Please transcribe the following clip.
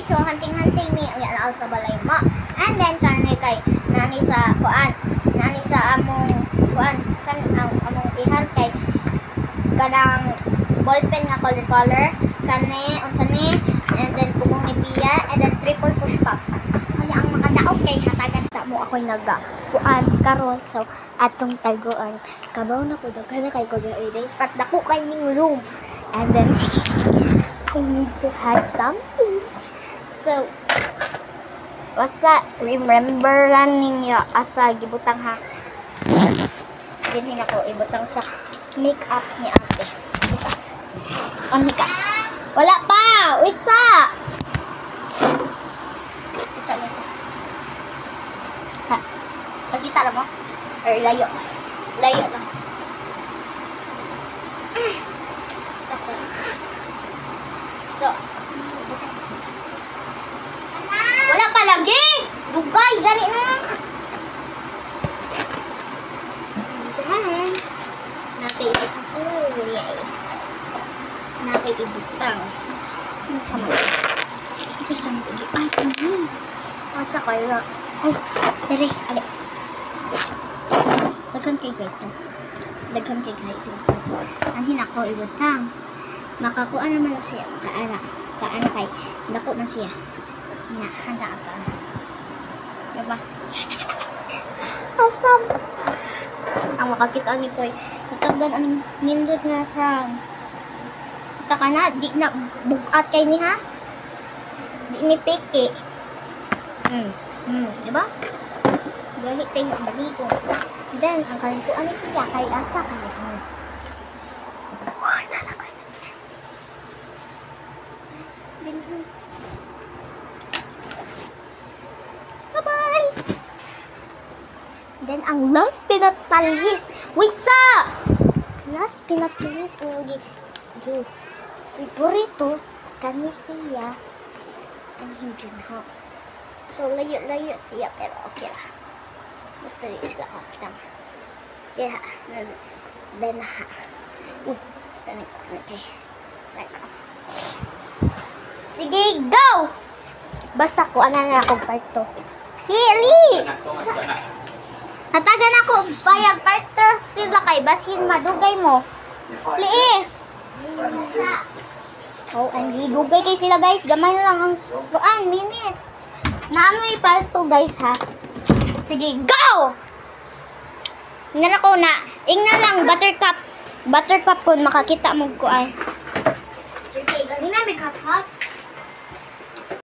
guys. So hunting-hunting mi unya na sa balay mo. And then kanay kay nani sa kuan. Nani sa among kuan kan among ihan kay kanang ballpen nga color kani unsa ni, and then kumong ni Pia, and then triple push pop. Kanya ang makadaog kay hatagan ta mo ako'y naga kuan karon. So atong taguan kabaw na ko daghan kay ko erase pat dako kay ning room, and then I need to have something. So basta rememberan ninyo asa gibutang ha. Dinhi na ko ibutang sa makeup ni ate. Isa. Ani ka? Wala pa! Wait sa! Wait sa. Ha? Pagkita na mo? Or layo? Layo lang. So, wala pa lagi! Dugay! Dali na! Napaibutang. Oh, yay. Napaibutang. Ano sa mga? Ano sa mga? Ay, ano? Asa kayo? Ay, dali. Ali. Daghan kay guys to. Daghan kay guys to. Ang hinako ibutang. Makakuha naman na siya. Kaana kay. Dako man siya. Handa ka. Diba? Awesome. Ang makakita ni Koy. Katagdan ang nindot nga krang. Kita ka na, di na bugat kay ni ha? Di ni peke. Diba? Galit kayo ang baligo. Then, ang kalintuan ni Pia kay asa ka niya. Bye-bye! Then, ang last pinatalis. Wait sa! Last pinatalis ang yung favorito kani siya ang hindi na. So, layo-layo siya pero okay lah. Basta di sila kakitang. Yeah, then ha. Tanig ko. Okay. Sige, go! Basta ko, ano na akong part to. Hili! Hatagan ako, bayag part to sila kay basin madugay mo. Hili! Oh, ang dugay kay sila guys. Gamay na lang ang 1 minutes. Naamoy part to guys ha. Sige, go! Ingnan ako na. Ingnan lang, buttercup. Buttercup kung makakita mo ko ay. Sige, ingnan may cup ha.